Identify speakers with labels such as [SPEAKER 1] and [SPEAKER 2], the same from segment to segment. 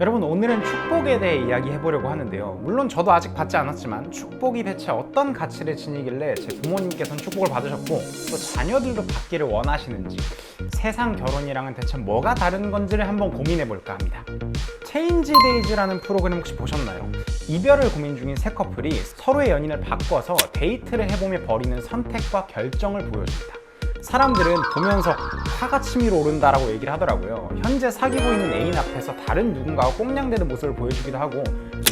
[SPEAKER 1] 여러분, 오늘은 축복에 대해 이야기해보려고 하는데요. 물론 저도 아직 받지 않았지만 축복이 대체 어떤 가치를 지니길래 제 부모님께서는 축복을 받으셨고 또 자녀들도 받기를 원하시는지, 세상 결혼이랑은 대체 뭐가 다른 건지를 한번 고민해볼까 합니다. 체인지 데이즈라는 프로그램 혹시 보셨나요? 이별을 고민 중인 세 커플이 서로의 연인을 바꿔서 데이트를 해보며 벌이는 선택과 결정을 보여줍니다. 사람들은 보면서 화가 치밀어 오른다라고 얘기를 하더라고요. 현재 사귀고 있는 애인 앞에서 다른 누군가와 꽁냥대는 모습을 보여주기도 하고,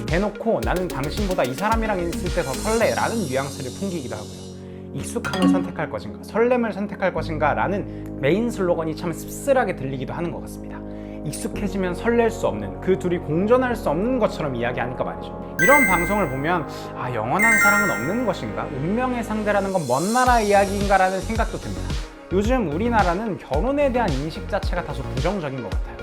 [SPEAKER 1] 대놓고 나는 당신보다 이 사람이랑 있을 때 더 설레 라는 뉘앙스를 풍기기도 하고요. 익숙함을 선택할 것인가, 설렘을 선택할 것인가 라는 메인 슬로건이 참 씁쓸하게 들리기도 하는 것 같습니다. 익숙해지면 설렐 수 없는, 그 둘이 공존할 수 없는 것처럼 이야기하니까 말이죠. 이런 방송을 보면 영원한 사랑은 없는 것인가? 운명의 상대라는 건 먼 나라 이야기인가? 라는 생각도 듭니다. 요즘 우리나라는 결혼에 대한 인식 자체가 다소 부정적인 것 같아요.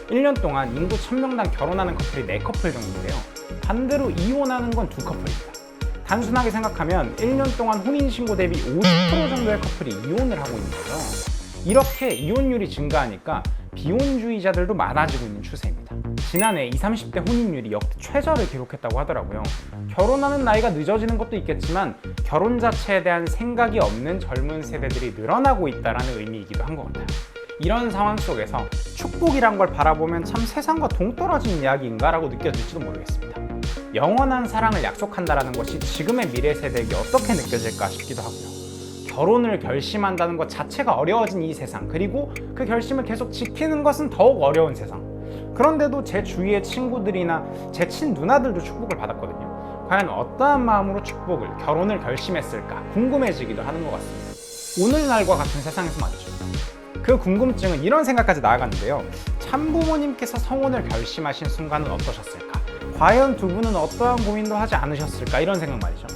[SPEAKER 1] 1년 동안 인구 1000명당 결혼하는 커플이 4커플 정도인데요. 반대로 이혼하는 건 2커플입니다. 단순하게 생각하면 1년 동안 혼인신고 대비 50% 정도의 커플이 이혼을 하고 있는 거죠. 이렇게 이혼율이 증가하니까 비혼주의자들도 많아지고 있는 추세입니다. 지난해 20, 30대 혼인율이 역대 최저를 기록했다고 하더라고요. 결혼하는 나이가 늦어지는 것도 있겠지만 결혼 자체에 대한 생각이 없는 젊은 세대들이 늘어나고 있다는 의미이기도 한 것 같아요. 이런 상황 속에서 축복이란 걸 바라보면 참 세상과 동떨어진 이야기인가 라고 느껴질지도 모르겠습니다. 영원한 사랑을 약속한다는 것이 지금의 미래 세대에게 어떻게 느껴질까 싶기도 하고요. 결혼을 결심한다는 것 자체가 어려워진 이 세상, 그리고 그 결심을 계속 지키는 것은 더욱 어려운 세상. 그런데도 제 주위의 친구들이나 제 친누나들도 축복을 받았거든요. 과연 어떠한 마음으로 축복을, 결혼을 결심했을까 궁금해지기도 하는 것 같습니다. 오늘날과 같은 세상에서 말이죠. 그 궁금증은 이런 생각까지 나아갔는데요. 참부모님께서 성혼을 결심하신 순간은 어떠셨을까? 과연 두 분은 어떠한 고민도 하지 않으셨을까? 이런 생각 말이죠.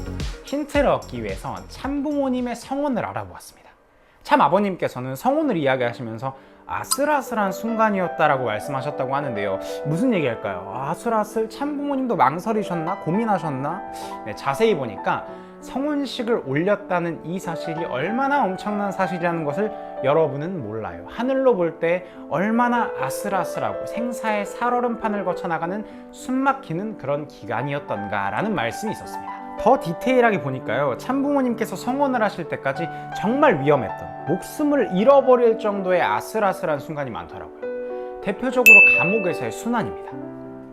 [SPEAKER 1] 힌트를 얻기 위해서 참부모님의 성혼을 알아보았습니다. 참아버님께서는 성혼을 이야기하시면서 아슬아슬한 순간이었다라고 말씀하셨다고 하는데요. 무슨 얘기할까요? 아슬아슬? 참부모님도 망설이셨나? 고민하셨나? 네, 자세히 보니까 성혼식을 올렸다는 이 사실이 얼마나 엄청난 사실이라는 것을 여러분은 몰라요. 하늘로 볼 때 얼마나 아슬아슬하고 생사의 살얼음판을 거쳐나가는 숨막히는 그런 기간이었던가라는 말씀이 있었습니다. 더 디테일하게 보니까요, 참부모님께서 성혼을 하실 때까지 정말 위험했던, 목숨을 잃어버릴 정도의 아슬아슬한 순간이 많더라고요. 대표적으로 감옥에서의 순환입니다.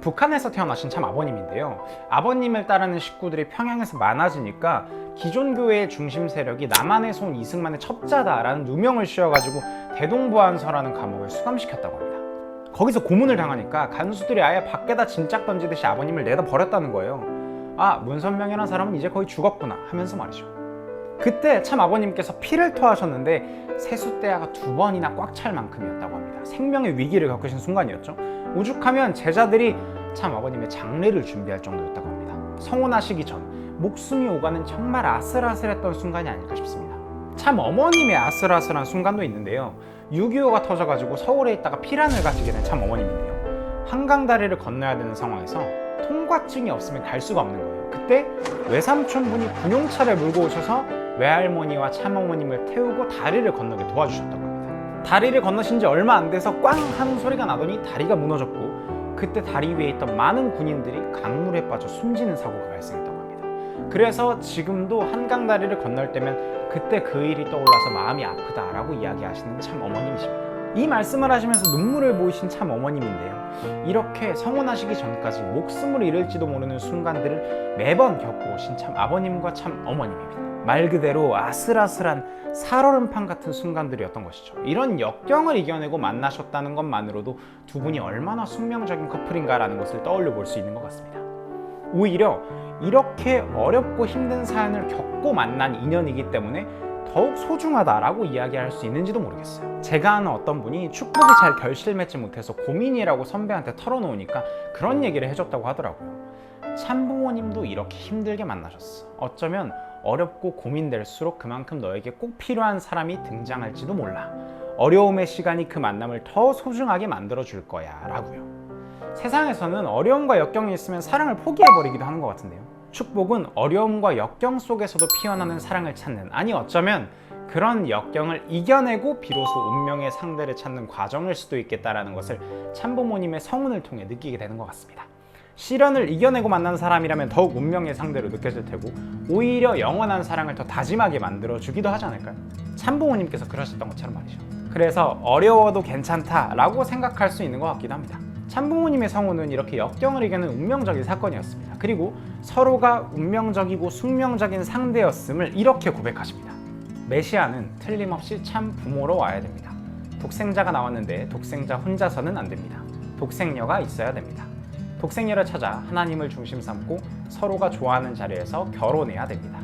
[SPEAKER 1] 북한에서 태어나신 참 아버님인데요. 아버님을 따르는 식구들이 평양에서 많아지니까 기존 교회의 중심 세력이 남한에서 온 이승만의 첩자다라는 누명을 씌워가지고 대동보안서라는 감옥에 수감시켰다고 합니다. 거기서 고문을 당하니까 간수들이 아예 밖에다 짐짝 던지듯이 아버님을 내다 버렸다는 거예요. 문선명이라는 사람은 이제 거의 죽었구나 하면서 말이죠. 그때 참 아버님께서 피를 토하셨는데 세숫대야가 2번이나 꽉 찰 만큼이었다고 합니다. 생명의 위기를 겪으신 순간이었죠. 오죽하면 제자들이 참 아버님의 장례를 준비할 정도였다고 합니다. 성혼하시기 전 목숨이 오가는 정말 아슬아슬했던 순간이 아닐까 싶습니다. 참 어머님의 아슬아슬한 순간도 있는데요. 6.25가 터져가지고 서울에 있다가 피란을 가시게 된 참 어머님인데요. 한강다리를 건너야 되는 상황에서 통과증이 없으면 갈 수가 없는 거예요. 그때 외삼촌분이 군용차를 몰고 오셔서 외할머니와 참어머님을 태우고 다리를 건너게 도와주셨다고 합니다. 다리를 건너신 지 얼마 안 돼서 꽝 하는 소리가 나더니 다리가 무너졌고, 그때 다리 위에 있던 많은 군인들이 강물에 빠져 숨지는 사고가 발생했다고 합니다. 그래서 지금도 한강다리를 건널 때면 그때 그 일이 떠올라서 마음이 아프다라고 이야기하시는 참 어머님이십니다. 이 말씀을 하시면서 눈물을 보이신 참 어머님인데요. 이렇게 성혼하시기 전까지 목숨을 잃을지도 모르는 순간들을 매번 겪어오신 참 아버님과 참 어머님입니다. 말 그대로 아슬아슬한 살얼음판 같은 순간들이었던 것이죠. 이런 역경을 이겨내고 만나셨다는 것만으로도 두 분이 얼마나 숙명적인 커플인가라는 것을 떠올려 볼 수 있는 것 같습니다. 오히려 이렇게 어렵고 힘든 사연을 겪고 만난 인연이기 때문에 더욱 소중하다라고 이야기할 수 있는지도 모르겠어요. 제가 아는 어떤 분이 축복이 잘 결실맺지 못해서 고민이라고 선배한테 털어놓으니까 그런 얘기를 해줬다고 하더라고요. 참부모님도 이렇게 힘들게 만나셨어. 어쩌면 어렵고 고민될수록 그만큼 너에게 꼭 필요한 사람이 등장할지도 몰라. 어려움의 시간이 그 만남을 더 소중하게 만들어줄 거야 라고요. 세상에서는 어려움과 역경이 있으면 사랑을 포기해버리기도 하는 것 같은데요. 축복은 어려움과 역경 속에서도 피어나는 사랑을 찾는, 아니 어쩌면 그런 역경을 이겨내고 비로소 운명의 상대를 찾는 과정일 수도 있겠다라는 것을 참부모님의 성운을 통해 느끼게 되는 것 같습니다. 시련을 이겨내고 만난 사람이라면 더욱 운명의 상대로 느껴질 테고 오히려 영원한 사랑을 더 다짐하게 만들어주기도 하지 않을까요? 참부모님께서 그러셨던 것처럼 말이죠. 그래서 어려워도 괜찮다라고 생각할 수 있는 것 같기도 합니다. 참부모님의 성운은 이렇게 역경을 이겨낸 운명적인 사건이었습니다. 그리고 서로가 운명적이고 숙명적인 상대였음을 이렇게 고백하십니다. 메시아는 틀림없이 참 부모로 와야 됩니다. 독생자가 나왔는데 독생자 혼자서는 안 됩니다. 독생녀가 있어야 됩니다. 독생녀를 찾아 하나님을 중심 삼고 서로가 좋아하는 자리에서 결혼해야 됩니다.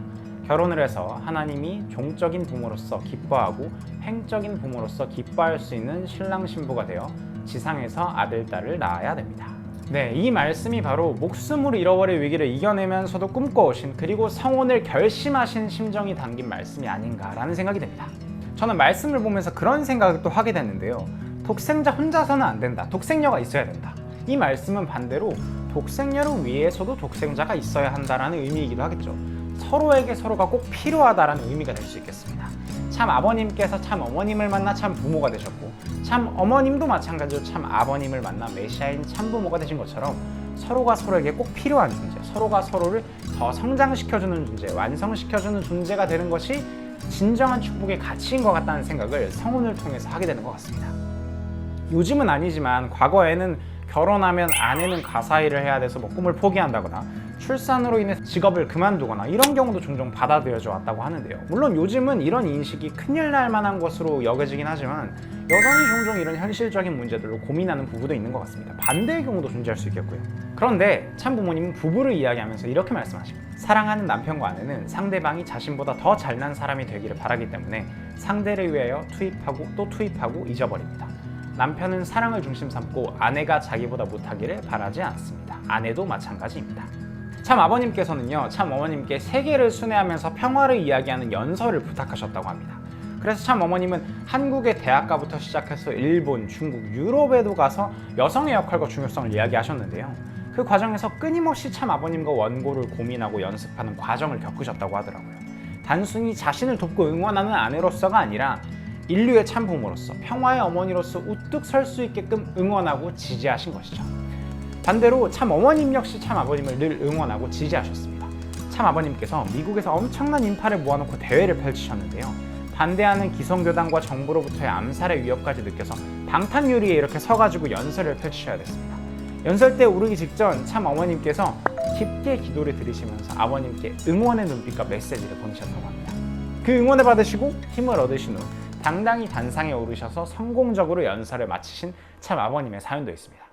[SPEAKER 1] 결혼을 해서 하나님이 종적인 부모로서 기뻐하고 행적인 부모로서 기뻐할 수 있는 신랑 신부가 되어 지상에서 아들, 딸을 낳아야 됩니다. 네, 이 말씀이 바로 목숨을 잃어버릴 위기를 이겨내면서도 꿈꿔오신 그리고 성혼을 결심하신 심정이 담긴 말씀이 아닌가라는 생각이 듭니다. 저는 말씀을 보면서 그런 생각을 또 하게 됐는데요. 독생자 혼자서는 안 된다. 독생녀가 있어야 된다. 이 말씀은 반대로 독생녀를 위해서도 독생자가 있어야 한다라는 의미이기도 하겠죠. 서로에게 서로가 꼭 필요하다라는 의미가 될 수 있겠습니다. 참 아버님께서 참 어머님을 만나 참 부모가 되셨고 참 어머님도 마찬가지로 참 아버님을 만나 메시아인 참 부모가 되신 것처럼 서로가 서로에게 꼭 필요한 존재, 서로가 서로를 더 성장시켜주는 존재, 완성시켜주는 존재가 되는 것이 진정한 축복의 가치인 것 같다는 생각을 성운을 통해서 하게 되는 것 같습니다. 요즘은 아니지만 과거에는 결혼하면 아내는 가사일을 해야 돼서 뭐 꿈을 포기한다거나 출산으로 인해 직업을 그만두거나 이런 경우도 종종 받아들여져 왔다고 하는데요. 물론 요즘은 이런 인식이 큰일 날 만한 것으로 여겨지긴 하지만 여전히 종종 이런 현실적인 문제들로 고민하는 부부도 있는 것 같습니다. 반대의 경우도 존재할 수 있겠고요. 그런데 참부모님은 부부를 이야기하면서 이렇게 말씀하십니다. 사랑하는 남편과 아내는 상대방이 자신보다 더 잘난 사람이 되기를 바라기 때문에 상대를 위하여 투입하고 또 투입하고 잊어버립니다. 남편은 사랑을 중심 삼고 아내가 자기보다 못하기를 바라지 않습니다. 아내도 마찬가지입니다. 참 아버님께서는요, 참 어머님께 세계를 순회하면서 평화를 이야기하는 연설을 부탁하셨다고 합니다. 그래서 참 어머님은 한국의 대학가부터 시작해서 일본, 중국, 유럽에도 가서 여성의 역할과 중요성을 이야기하셨는데요. 그 과정에서 끊임없이 참 아버님과 원고를 고민하고 연습하는 과정을 겪으셨다고 하더라고요. 단순히 자신을 돕고 응원하는 아내로서가 아니라 인류의 참부모로서 평화의 어머니로서 우뚝 설 수 있게끔 응원하고 지지하신 것이죠. 반대로 참 어머님 역시 참 아버님을 늘 응원하고 지지하셨습니다. 참 아버님께서 미국에서 엄청난 인파를 모아놓고 대회를 펼치셨는데요. 반대하는 기성교단과 정부로부터의 암살의 위협까지 느껴서 방탄유리에 이렇게 서가지고 연설을 펼치셔야 됐습니다. 연설 때 오르기 직전 참 어머님께서 깊게 기도를 드리시면서 아버님께 응원의 눈빛과 메시지를 보내셨다고 합니다. 그 응원을 받으시고 힘을 얻으신 후 당당히 단상에 오르셔서 성공적으로 연설을 마치신 참 아버님의 사연도 있습니다.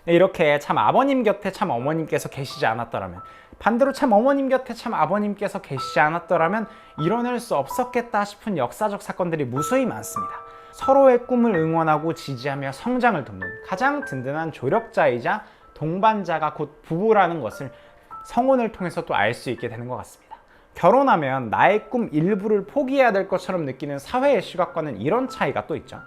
[SPEAKER 1] 네, 이렇게 참 아버님 곁에 참 어머님께서 계시지 않았더라면, 반대로 참 어머님 곁에 참 아버님께서 계시지 않았더라면 이뤄낼 수 없었겠다 싶은 역사적 사건들이 무수히 많습니다. 서로의 꿈을 응원하고 지지하며 성장을 돕는 가장 든든한 조력자이자 동반자가 곧 부부라는 것을 성혼을 통해서 또 알 수 있게 되는 것 같습니다. 결혼하면 나의 꿈 일부를 포기해야 될 것처럼 느끼는 사회의 시각과는 이런 차이가 또 있죠.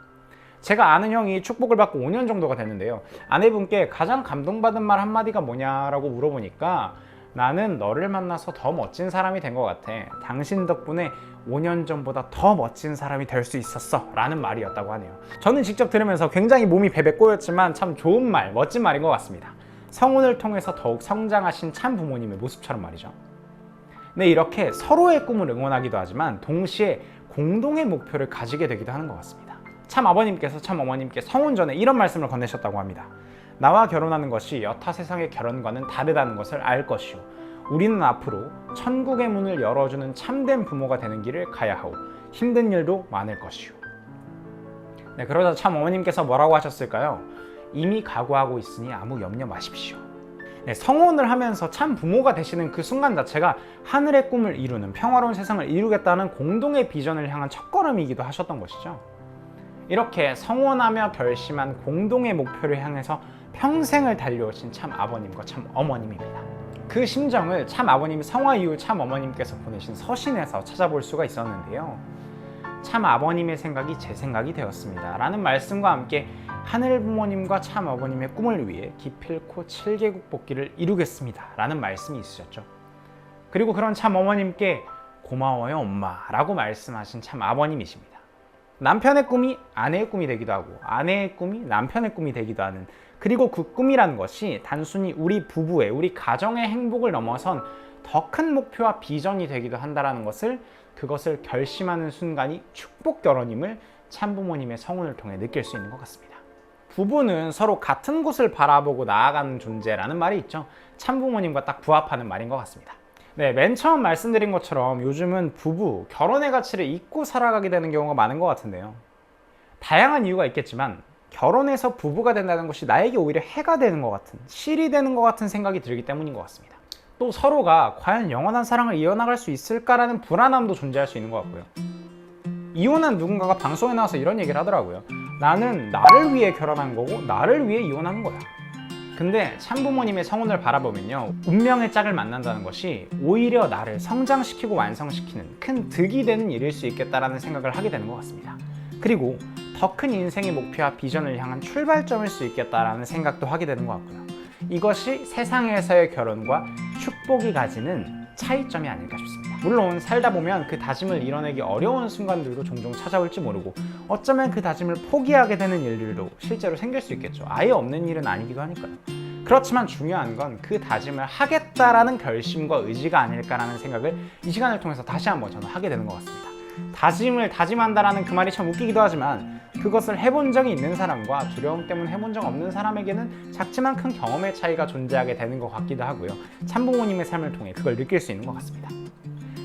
[SPEAKER 1] 제가 아는 형이 축복을 받고 5년 정도가 됐는데요. 아내분께 가장 감동받은 말 한마디가 뭐냐라고 물어보니까 나는 너를 만나서 더 멋진 사람이 된 것 같아. 당신 덕분에 5년 전보다 더 멋진 사람이 될 수 있었어 라는 말이었다고 하네요. 저는 직접 들으면서 굉장히 몸이 베베 꼬였지만 참 좋은 말, 멋진 말인 것 같습니다. 성혼을 통해서 더욱 성장하신 참 부모님의 모습처럼 말이죠. 네, 이렇게 서로의 꿈을 응원하기도 하지만 동시에 공동의 목표를 가지게 되기도 하는 것 같습니다. 참 아버님께서 참 어머님께 성혼 전에 이런 말씀을 건네셨다고 합니다. 나와 결혼하는 것이 여타 세상의 결혼과는 다르다는 것을 알 것이오. 우리는 앞으로 천국의 문을 열어주는 참된 부모가 되는 길을 가야 하오. 힘든 일도 많을 것이오. 네, 그러자 참 어머님께서 뭐라고 하셨을까요? 이미 각오하고 있으니 아무 염려 마십시오. 네, 성혼을 하면서 참 부모가 되시는 그 순간 자체가 하늘의 꿈을 이루는 평화로운 세상을 이루겠다는 공동의 비전을 향한 첫걸음이기도 하셨던 것이죠. 이렇게 성혼하며 결심한 공동의 목표를 향해서 평생을 달려오신 참 아버님과 참 어머님입니다. 그 심정을 참 아버님 성화 이후 참 어머님께서 보내신 서신에서 찾아볼 수가 있었는데요. 참 아버님의 생각이 제 생각이 되었습니다 라는 말씀과 함께 하늘 부모님과 참 아버님의 꿈을 위해 기필코 7개국 복귀를 이루겠습니다 라는 말씀이 있으셨죠. 그리고 그런 참 어머님께 고마워요 엄마 라고 말씀하신 참 아버님이십니다. 남편의 꿈이 아내의 꿈이 되기도 하고 아내의 꿈이 남편의 꿈이 되기도 하는, 그리고 그 꿈이라는 것이 단순히 우리 부부의, 우리 가정의 행복을 넘어선 더 큰 목표와 비전이 되기도 한다는 것을, 그것을 결심하는 순간이 축복 결혼임을 참부모님의 성훈을 통해 느낄 수 있는 것 같습니다. 부부는 서로 같은 곳을 바라보고 나아가는 존재라는 말이 있죠. 참부모님과 딱 부합하는 말인 것 같습니다. 네, 맨 처음 말씀드린 것처럼 요즘은 부부, 결혼의 가치를 잊고 살아가게 되는 경우가 많은 것 같은데요. 다양한 이유가 있겠지만 결혼해서 부부가 된다는 것이 나에게 오히려 해가 되는 것 같은, 실이 되는 것 같은 생각이 들기 때문인 것 같습니다. 또 서로가 과연 영원한 사랑을 이어나갈 수 있을까라는 불안함도 존재할 수 있는 것 같고요. 이혼한 누군가가 방송에 나와서 이런 얘기를 하더라고요. 나는 나를 위해 결혼한 거고 나를 위해 이혼하는 거야. 근데 참부모님의 성훈을 바라보면요, 운명의 짝을 만난다는 것이 오히려 나를 성장시키고 완성시키는 큰 득이 되는 일일 수 있겠다라는 생각을 하게 되는 것 같습니다. 그리고 더 큰 인생의 목표와 비전을 향한 출발점일 수 있겠다라는 생각도 하게 되는 것 같고요. 이것이 세상에서의 결혼과 축복이 가지는 차이점이 아닐까 싶습니다. 물론 살다 보면 그 다짐을 이뤄내기 어려운 순간들도 종종 찾아올지 모르고, 어쩌면 그 다짐을 포기하게 되는 일들도 실제로 생길 수 있겠죠. 아예 없는 일은 아니기도 하니까요. 그렇지만 중요한 건 그 다짐을 하겠다라는 결심과 의지가 아닐까라는 생각을 이 시간을 통해서 다시 한번 저는 하게 되는 것 같습니다. 다짐을 다짐한다라는 그 말이 참 웃기기도 하지만, 그것을 해본 적이 있는 사람과 두려움 때문에 해본 적 없는 사람에게는 작지만 큰 경험의 차이가 존재하게 되는 것 같기도 하고요. 참부모님의 삶을 통해 그걸 느낄 수 있는 것 같습니다.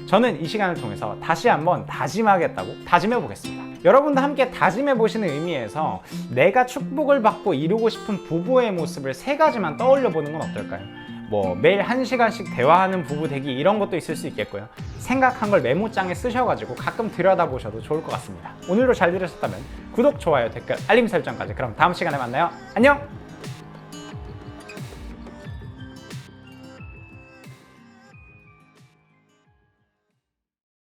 [SPEAKER 1] 저는 이 시간을 통해서 다시 한번 다짐하겠다고 다짐해 보겠습니다. 여러분도 함께 다짐해 보시는 의미에서 내가 축복을 받고 이루고 싶은 부부의 모습을 3가지만 떠올려 보는 건 어떨까요? 매일 1시간씩 대화하는 부부 되기, 이런 것도 있을 수 있겠고요. 생각한 걸 메모장에 쓰셔가지고 가끔 들여다보셔도 좋을 것 같습니다. 오늘도 잘 들으셨다면 구독, 좋아요, 댓글, 알림 설정까지. 그럼 다음 시간에 만나요. 안녕!